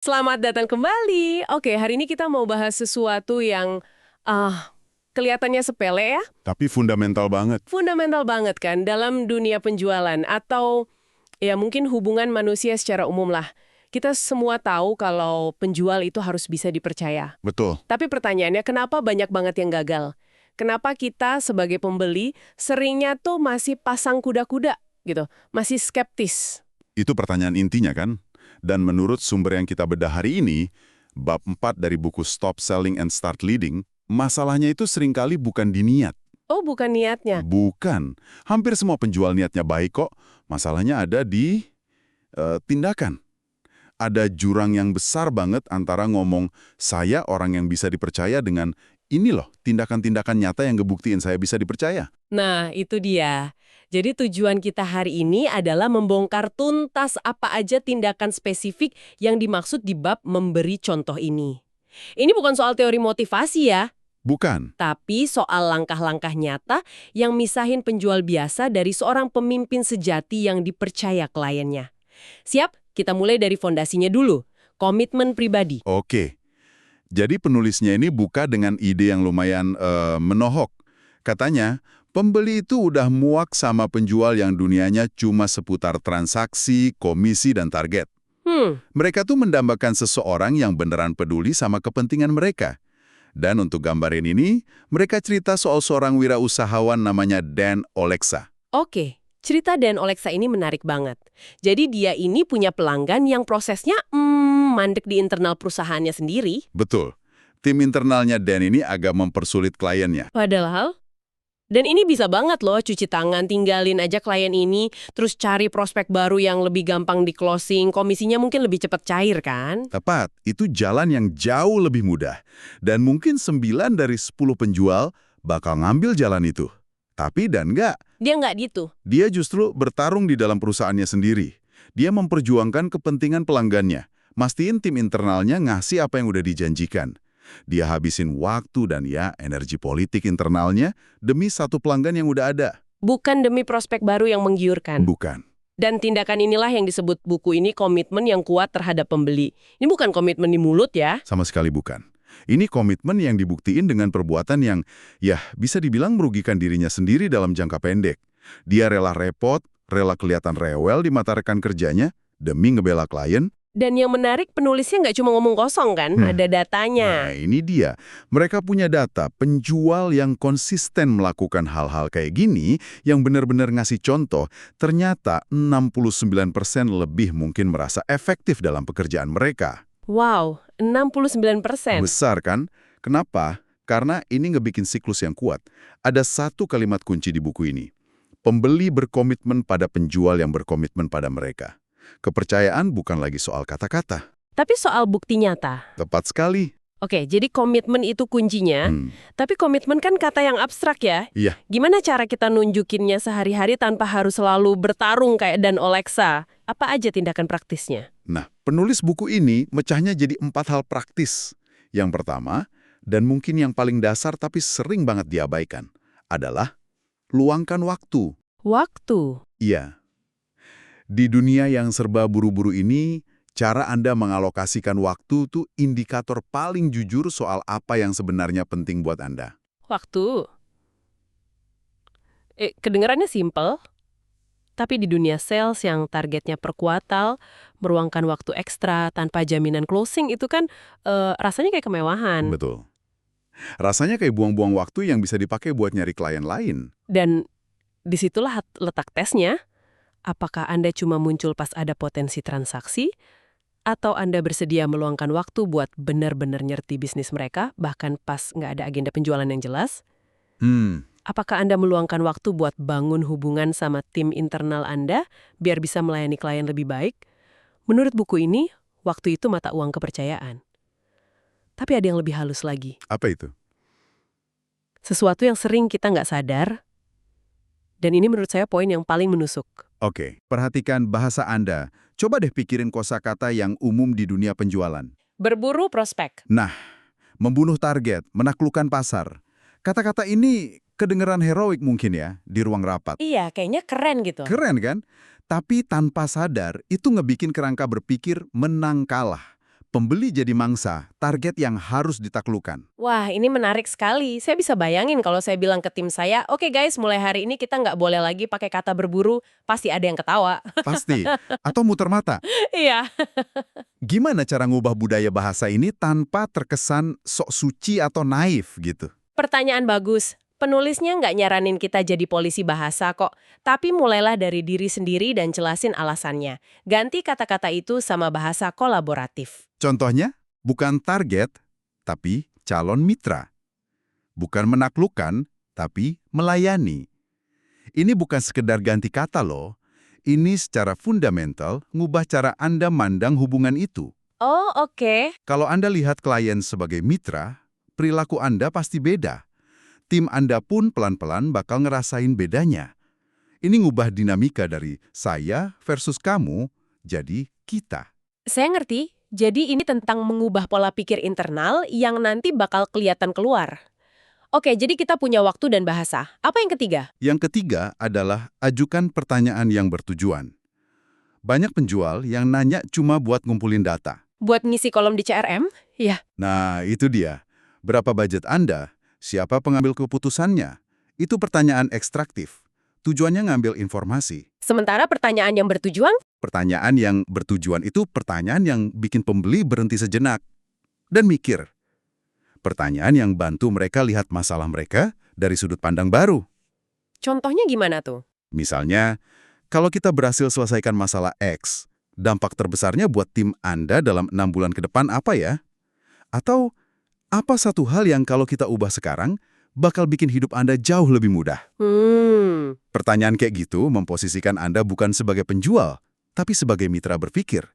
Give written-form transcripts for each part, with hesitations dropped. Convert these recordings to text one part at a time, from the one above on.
Selamat datang kembali. Oke, hari ini kita mau bahas sesuatu yang kelihatannya sepele ya, Tapi fundamental banget. fundamental banget kan dalam dunia penjualan atau ya mungkin hubungan manusia secara umum lah. Kita semua tahu kalau penjual itu harus bisa dipercaya. Betul. Tapi pertanyaannya, kenapa banyak banget yang gagal? Kenapa kita sebagai pembeli seringnya tuh masih pasang kuda-kuda gitu, masih skeptis? Itu pertanyaan intinya kan? Dan menurut sumber yang kita bedah hari ini, bab 4 dari buku Stop Selling and Start Leading, masalahnya itu seringkali bukan di niat. Oh, bukan niatnya. Bukan. Hampir semua penjual niatnya baik kok. Masalahnya ada di tindakan. Ada jurang yang besar banget antara ngomong, saya orang yang bisa dipercaya dengan ini loh, tindakan-tindakan nyata yang ngebuktiin saya bisa dipercaya. Nah, itu dia. Jadi tujuan kita hari ini adalah membongkar tuntas apa aja tindakan spesifik yang dimaksud di bab memberi contoh ini. Ini bukan soal teori motivasi ya, Bukan. tapi soal langkah-langkah nyata yang misahin penjual biasa dari seorang pemimpin sejati yang dipercaya kliennya. Siap? Kita mulai dari fondasinya dulu. Komitmen pribadi. Oke. Jadi penulisnya ini buka dengan ide yang lumayan menohok. Katanya, pembeli itu udah muak sama penjual yang dunianya cuma seputar transaksi, komisi, dan target. Mereka tuh mendambakan seseorang yang beneran peduli sama kepentingan mereka. Dan untuk gambarin ini, mereka cerita soal seorang wirausahawan namanya Dan Olexa. Oke, cerita Dan Olexa ini menarik banget. Jadi dia ini punya pelanggan yang prosesnya mandek di internal perusahaannya sendiri. Betul. Tim internalnya Dan ini agak mempersulit kliennya. Padahal, dan ini bisa banget loh cuci tangan, tinggalin aja klien ini, terus cari prospek baru yang lebih gampang di closing, komisinya mungkin lebih cepat cair kan? Tepat, itu jalan yang jauh lebih mudah. Dan mungkin 9 dari 10 penjual bakal ngambil jalan itu. Tapi Dan nggak. Dia nggak gitu. Dia justru bertarung di dalam perusahaannya sendiri. Dia memperjuangkan kepentingan pelanggannya. Mastiin tim internalnya ngasih apa yang udah dijanjikan. Dia habisin waktu dan ya energi politik internalnya demi satu pelanggan yang udah ada. Bukan demi prospek baru yang menggiurkan. Bukan. Dan tindakan inilah yang disebut buku ini komitmen yang kuat terhadap pembeli. Ini bukan komitmen di mulut ya. Sama sekali bukan. Ini komitmen yang dibuktiin dengan perbuatan yang, ya, bisa dibilang merugikan dirinya sendiri dalam jangka pendek. Dia rela repot, rela kelihatan rewel di mata rekan kerjanya, demi ngebela klien. Dan yang menarik penulisnya nggak cuma ngomong kosong kan, ada datanya. Nah, ini dia. Mereka punya data penjual yang konsisten melakukan hal-hal kayak gini, yang benar-benar ngasih contoh, ternyata 69% lebih mungkin merasa efektif dalam pekerjaan mereka. Wow, 69%. Besar kan? Kenapa? Karena ini ngebikin siklus yang kuat. Ada satu kalimat kunci di buku ini. Pembeli berkomitmen pada penjual yang berkomitmen pada mereka. Kepercayaan bukan lagi soal kata-kata. Tapi soal bukti nyata. Tepat sekali. Oke, jadi komitmen itu kuncinya. Tapi komitmen kan kata yang abstrak ya. Iya. Gimana cara kita nunjukinnya sehari-hari tanpa harus selalu bertarung kayak Dan Olexa? Apa aja tindakan praktisnya? Nah, penulis buku ini mecahnya jadi 4 hal praktis. Yang pertama, dan mungkin yang paling dasar tapi sering banget diabaikan, adalah luangkan waktu. Waktu. Iya. Di dunia yang serba buru-buru ini, cara Anda mengalokasikan waktu tuh indikator paling jujur soal apa yang sebenarnya penting buat Anda. Waktu. Kedengarannya simple, tapi di dunia sales yang targetnya per kuartal, meruangkan waktu ekstra tanpa jaminan closing itu kan rasanya kayak kemewahan. Betul. Rasanya kayak buang-buang waktu yang bisa dipakai buat nyari klien lain. Dan disitulah letak tesnya. Apakah Anda cuma muncul pas ada potensi transaksi, atau Anda bersedia meluangkan waktu buat benar-benar nyerti bisnis mereka, bahkan pas nggak ada agenda penjualan yang jelas? Apakah Anda meluangkan waktu buat bangun hubungan sama tim internal Anda, biar bisa melayani klien lebih baik? Menurut buku ini, waktu itu mata uang kepercayaan. Tapi ada yang lebih halus lagi. Apa itu? Sesuatu yang sering kita nggak sadar, dan ini menurut saya poin yang paling menusuk. Oke, perhatikan bahasa Anda. Coba deh pikirin kosakata yang umum di dunia penjualan. Berburu prospek. Nah, membunuh target, menaklukkan pasar. Kata-kata ini kedengeran heroik mungkin ya, di ruang rapat. Iya, kayaknya keren gitu. Keren kan? Tapi tanpa sadar, itu ngebikin kerangka berpikir menang kalah. Pembeli jadi mangsa, target yang harus ditaklukkan. Wah, ini menarik sekali. Saya bisa bayangin kalau saya bilang ke tim saya, oke guys, mulai hari ini kita nggak boleh lagi pakai kata berburu, pasti ada yang ketawa. Pasti. Atau muter mata. Iya. Gimana cara ngubah budaya bahasa ini tanpa terkesan sok suci atau naif gitu? Pertanyaan bagus. Penulisnya nggak nyaranin kita jadi polisi bahasa kok, tapi mulailah dari diri sendiri dan jelasin alasannya. Ganti kata-kata itu sama bahasa kolaboratif. Contohnya, bukan target, tapi calon mitra. Bukan menaklukkan, tapi melayani. Ini bukan sekedar ganti kata loh. Ini secara fundamental ngubah cara Anda mandang hubungan itu. Oh, oke. Kalau Anda lihat klien sebagai mitra, perilaku Anda pasti beda. Tim Anda pun pelan-pelan bakal ngerasain bedanya. Ini ngubah dinamika dari saya versus kamu jadi kita. Saya ngerti. Jadi ini tentang mengubah pola pikir internal yang nanti bakal kelihatan keluar. Oke, jadi kita punya waktu dan bahasa. Apa yang ketiga? Yang ketiga adalah ajukan pertanyaan yang bertujuan. Banyak penjual yang nanya cuma buat ngumpulin data. Buat ngisi kolom di CRM? Ya. Nah, itu dia. Berapa budget Anda? Siapa pengambil keputusannya? Itu pertanyaan ekstraktif. Tujuannya ngambil informasi. Sementara pertanyaan yang bertujuan? Pertanyaan yang bertujuan itu pertanyaan yang bikin pembeli berhenti sejenak dan mikir. Pertanyaan yang bantu mereka lihat masalah mereka dari sudut pandang baru. Contohnya gimana tuh? Misalnya, kalau kita berhasil selesaikan masalah X, dampak terbesarnya buat tim Anda dalam 6 bulan ke depan apa ya? Atau apa satu hal yang kalau kita ubah sekarang, bakal bikin hidup Anda jauh lebih mudah? Pertanyaan kayak gitu memposisikan Anda bukan sebagai penjual, tapi sebagai mitra berpikir.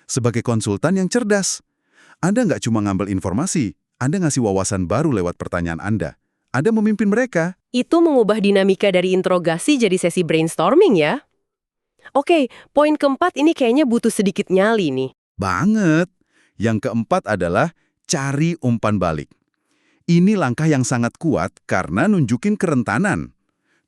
Sebagai konsultan yang cerdas. Anda nggak cuma ngambil informasi, Anda ngasih wawasan baru lewat pertanyaan Anda. Anda memimpin mereka. Itu mengubah dinamika dari interogasi jadi sesi brainstorming ya? Oke, poin keempat ini kayaknya butuh sedikit nyali nih. Banget. Yang keempat adalah cari umpan balik. Ini langkah yang sangat kuat karena nunjukin kerentanan.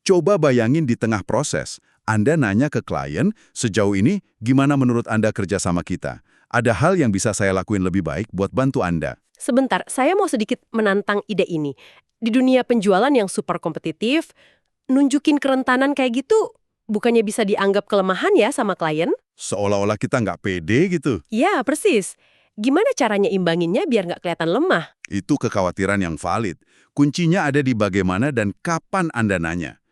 Coba bayangin di tengah proses, Anda nanya ke klien, sejauh ini gimana menurut Anda kerja sama kita? Ada hal yang bisa saya lakuin lebih baik buat bantu Anda. Sebentar, saya mau sedikit menantang ide ini. Di dunia penjualan yang super kompetitif, nunjukin kerentanan kayak gitu bukannya bisa dianggap kelemahan ya sama klien? Seolah-olah kita nggak pede gitu. Ya, persis. Gimana caranya imbanginnya biar nggak kelihatan lemah? Itu kekhawatiran yang valid. Kuncinya ada di bagaimana dan kapan Anda nanya.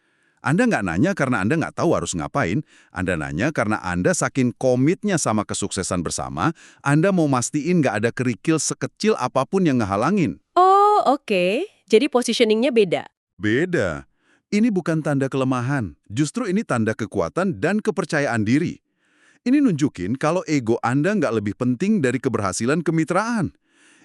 Anda nggak nanya karena Anda nggak tahu harus ngapain. Anda nanya karena Anda saking komitnya sama kesuksesan bersama, Anda mau mastiin nggak ada kerikil sekecil apapun yang ngehalangin. Oh, oke. Jadi positioningnya beda. Beda. Ini bukan tanda kelemahan. Justru ini tanda kekuatan dan kepercayaan diri. Ini nunjukin kalau ego Anda nggak lebih penting dari keberhasilan kemitraan.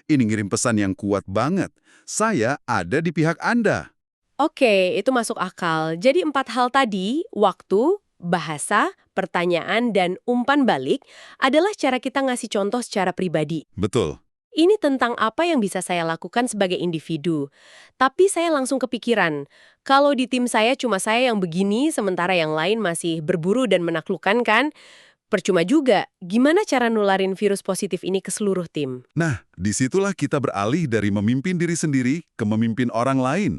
Ini ngirim pesan yang kuat banget. Saya ada di pihak Anda. Oke, itu masuk akal. Jadi 4 hal tadi, waktu, bahasa, pertanyaan, dan umpan balik adalah cara kita ngasih contoh secara pribadi. Betul. Ini tentang apa yang bisa saya lakukan sebagai individu. Tapi saya langsung kepikiran, kalau di tim saya cuma saya yang begini, sementara yang lain masih berburu dan menaklukkan kan, percuma juga. Gimana cara nularin virus positif ini ke seluruh tim? Nah, disitulah kita beralih dari memimpin diri sendiri ke memimpin orang lain.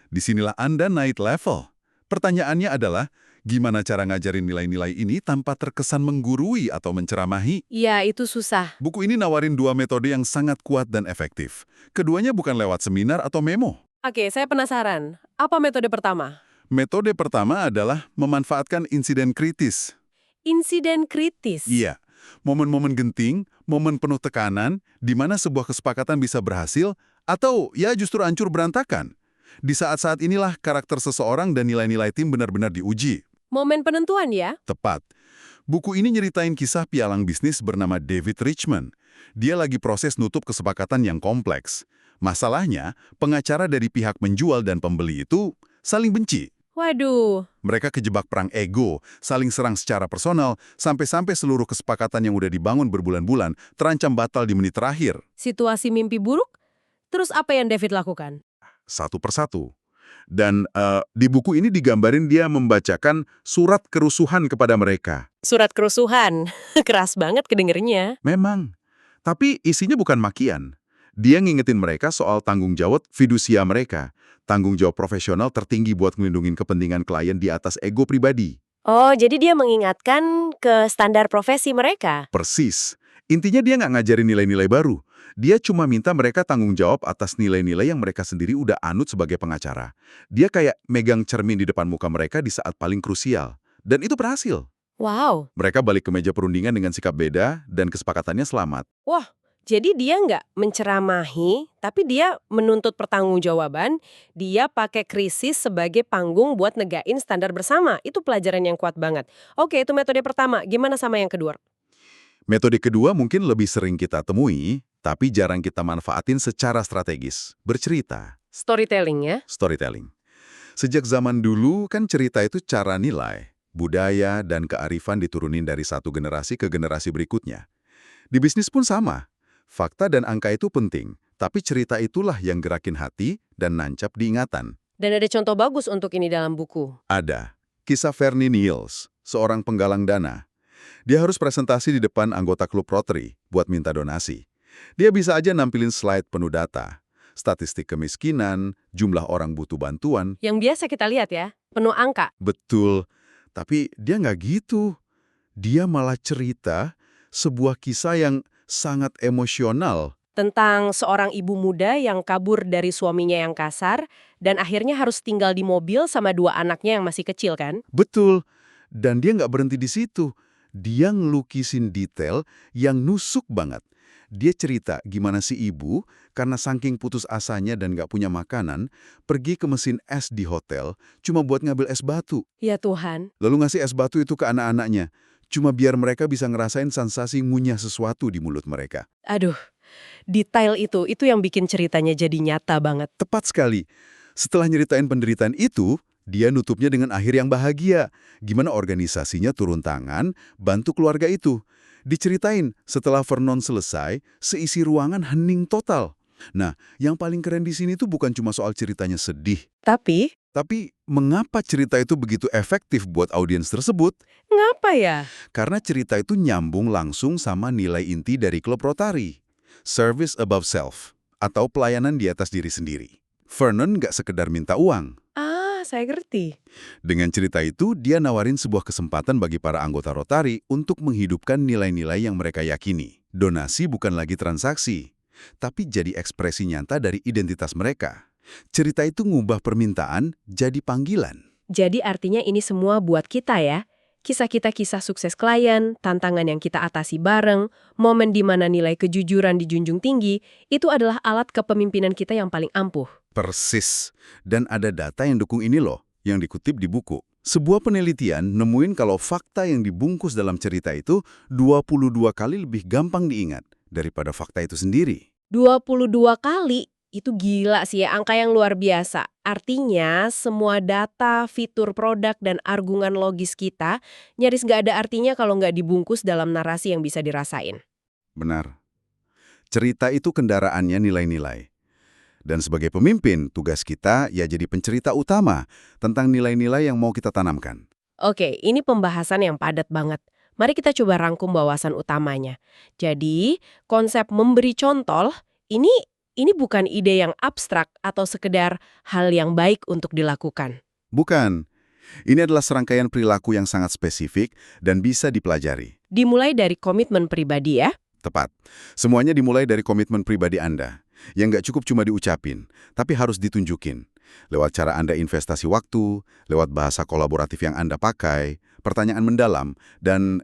Disinilah Anda naik level. Pertanyaannya adalah, gimana cara ngajarin nilai-nilai ini tanpa terkesan menggurui atau menceramahi? Ya, itu susah. Buku ini nawarin 2 metode yang sangat kuat dan efektif. Keduanya bukan lewat seminar atau memo. Oke, saya penasaran. Apa metode pertama? Metode pertama adalah memanfaatkan insiden kritis. Insiden kritis. Iya, momen-momen genting, momen penuh tekanan, di mana sebuah kesepakatan bisa berhasil, atau ya justru hancur berantakan. Di saat-saat inilah karakter seseorang dan nilai-nilai tim benar-benar diuji. Momen penentuan ya? Tepat. Buku ini nyeritain kisah pialang bisnis bernama David Richman. Dia lagi proses nutup kesepakatan yang kompleks. Masalahnya, pengacara dari pihak penjual dan pembeli itu saling benci. Waduh. Mereka kejebak perang ego, saling serang secara personal, sampai-sampai seluruh kesepakatan yang udah dibangun berbulan-bulan terancam batal di menit terakhir. Situasi mimpi buruk? Terus apa yang David lakukan? Satu persatu. Dan di buku ini digambarin dia membacakan surat kerusuhan kepada mereka. Surat kerusuhan. Keras banget kedengernya. Memang. Tapi isinya bukan makian. Dia ngingetin mereka soal tanggung jawab fidusia mereka. Tanggung jawab profesional tertinggi buat ngelindungin kepentingan klien di atas ego pribadi. Oh, jadi dia mengingatkan ke standar profesi mereka. Persis. Intinya dia nggak ngajarin nilai-nilai baru. Dia cuma minta mereka tanggung jawab atas nilai-nilai yang mereka sendiri udah anut sebagai pengacara. Dia kayak megang cermin di depan muka mereka di saat paling krusial. Dan itu berhasil. Wow. Mereka balik ke meja perundingan dengan sikap beda dan kesepakatannya selamat. Wah, jadi dia nggak menceramahi, tapi dia menuntut pertanggungjawaban, dia pakai krisis sebagai panggung buat negain standar bersama. Itu pelajaran yang kuat banget. Oke, itu metode pertama. Gimana sama yang kedua? Metode kedua mungkin lebih sering kita temui, tapi jarang kita manfaatin secara strategis. Bercerita. Storytelling ya? Storytelling. Sejak zaman dulu kan cerita itu cara nilai, budaya, dan kearifan diturunin dari satu generasi ke generasi berikutnya. Di bisnis pun sama. Fakta dan angka itu penting, tapi cerita itulah yang gerakin hati dan nancap di ingatan. Dan ada contoh bagus untuk ini dalam buku. Ada. Kisah Fernie Niels, seorang penggalang dana. Dia harus presentasi di depan anggota klub Rotary buat minta donasi. Dia bisa aja nampilin slide penuh data, statistik kemiskinan, jumlah orang butuh bantuan. Yang biasa kita lihat ya, penuh angka. Betul, tapi dia nggak gitu. Dia malah cerita sebuah kisah yang sangat emosional. Tentang seorang ibu muda yang kabur dari suaminya yang kasar dan akhirnya harus tinggal di mobil sama dua anaknya yang masih kecil kan? Betul, dan dia nggak berhenti di situ. Dia ngelukisin detail yang nusuk banget. Dia cerita gimana si ibu, karena saking putus asanya dan nggak punya makanan, pergi ke mesin es di hotel cuma buat ngambil es batu. Ya Tuhan. Lalu ngasih es batu itu ke anak-anaknya, cuma biar mereka bisa ngerasain sensasi ngunyah sesuatu di mulut mereka. Aduh, detail itu yang bikin ceritanya jadi nyata banget. Tepat sekali. Setelah nyeritain penderitaan itu, dia nutupnya dengan akhir yang bahagia. Gimana organisasinya turun tangan, bantu keluarga itu. Diceritain, setelah Vernon selesai, seisi ruangan hening total. Nah, yang paling keren di sini tuh bukan cuma soal ceritanya sedih. Tapi, mengapa cerita itu begitu efektif buat audiens tersebut? Ngapa ya? Karena cerita itu nyambung langsung sama nilai inti dari klub Rotary. Service above self, atau pelayanan di atas diri sendiri. Vernon nggak sekedar minta uang. Saya ngerti. Dengan cerita itu, dia nawarin sebuah kesempatan bagi para anggota Rotary untuk menghidupkan nilai-nilai yang mereka yakini. Donasi bukan lagi transaksi, tapi jadi ekspresi nyata dari identitas mereka. Cerita itu ngubah permintaan jadi panggilan. Jadi artinya ini semua buat kita ya. Kisah kita kisah sukses klien, tantangan yang kita atasi bareng, momen di mana nilai kejujuran dijunjung tinggi, itu adalah alat kepemimpinan kita yang paling ampuh. Persis. Dan ada data yang dukung ini loh, yang dikutip di buku. Sebuah penelitian nemuin kalau fakta yang dibungkus dalam cerita itu 22 kali lebih gampang diingat daripada fakta itu sendiri. 22 kali? Itu gila sih ya, angka yang luar biasa. Artinya, semua data, fitur produk, dan argumen logis kita nyaris nggak ada artinya kalau nggak dibungkus dalam narasi yang bisa dirasain. Benar. Cerita itu kendaraannya nilai-nilai. Dan sebagai pemimpin, tugas kita ya jadi pencerita utama tentang nilai-nilai yang mau kita tanamkan. Oke, ini pembahasan yang padat banget. Mari kita coba rangkum bahasan utamanya. Jadi, konsep memberi contoh, ini bukan ide yang abstrak atau sekedar hal yang baik untuk dilakukan. Bukan. Ini adalah serangkaian perilaku yang sangat spesifik dan bisa dipelajari. Dimulai dari komitmen pribadi ya. Tepat. Semuanya dimulai dari komitmen pribadi Anda. Yang nggak cukup cuma diucapin, tapi harus ditunjukin. Lewat cara Anda investasi waktu, lewat bahasa kolaboratif yang Anda pakai, pertanyaan mendalam, dan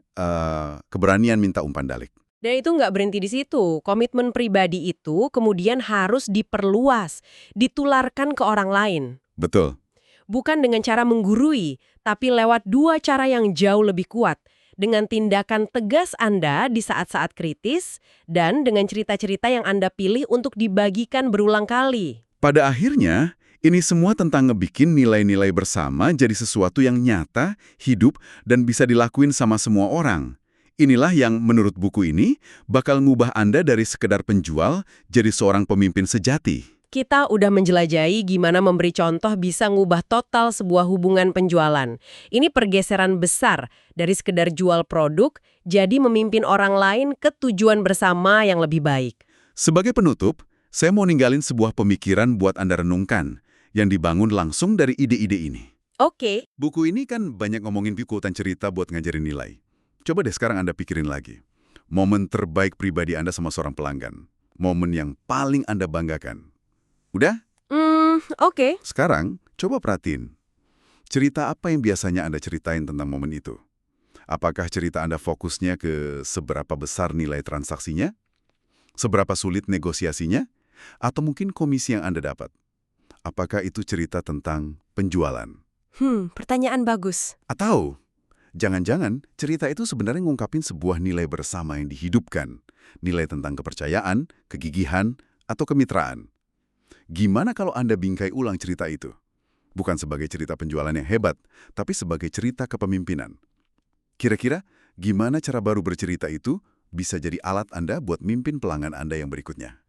keberanian minta umpan balik. Dan itu nggak berhenti di situ. Komitmen pribadi itu kemudian harus diperluas, ditularkan ke orang lain. Betul. Bukan dengan cara menggurui, tapi lewat dua cara yang jauh lebih kuat. Dengan tindakan tegas Anda di saat-saat kritis, dan dengan cerita-cerita yang Anda pilih untuk dibagikan berulang kali. Pada akhirnya, ini semua tentang ngebikin nilai-nilai bersama jadi sesuatu yang nyata, hidup, dan bisa dilakuin sama semua orang. Inilah yang menurut buku ini bakal ngubah Anda dari sekedar penjual jadi seorang pemimpin sejati. kita udah menjelajahi gimana memberi contoh bisa ngubah total sebuah hubungan penjualan. Ini pergeseran besar dari sekedar jual produk, jadi memimpin orang lain ke tujuan bersama yang lebih baik. Sebagai penutup, saya mau ninggalin sebuah pemikiran buat Anda renungkan, yang dibangun langsung dari ide-ide ini. Oke. Buku ini kan banyak ngomongin pikutan cerita buat ngajarin nilai. Coba deh sekarang Anda pikirin lagi. Momen terbaik pribadi Anda sama seorang pelanggan. Momen yang paling Anda banggakan. Udah? Oke. Sekarang, coba perhatiin. Cerita apa yang biasanya Anda ceritain tentang momen itu? Apakah cerita Anda fokusnya ke seberapa besar nilai transaksinya? Seberapa sulit negosiasinya? Atau mungkin komisi yang Anda dapat? Apakah itu cerita tentang penjualan? Pertanyaan bagus. Atau, jangan-jangan cerita itu sebenarnya ngungkapin sebuah nilai bersama yang dihidupkan. Nilai tentang kepercayaan, kegigihan, atau kemitraan. Gimana kalau Anda bingkai ulang cerita itu? Bukan sebagai cerita penjualan yang hebat, tapi sebagai cerita kepemimpinan. Kira-kira, gimana cara baru bercerita itu bisa jadi alat Anda buat mimpin pelanggan Anda yang berikutnya?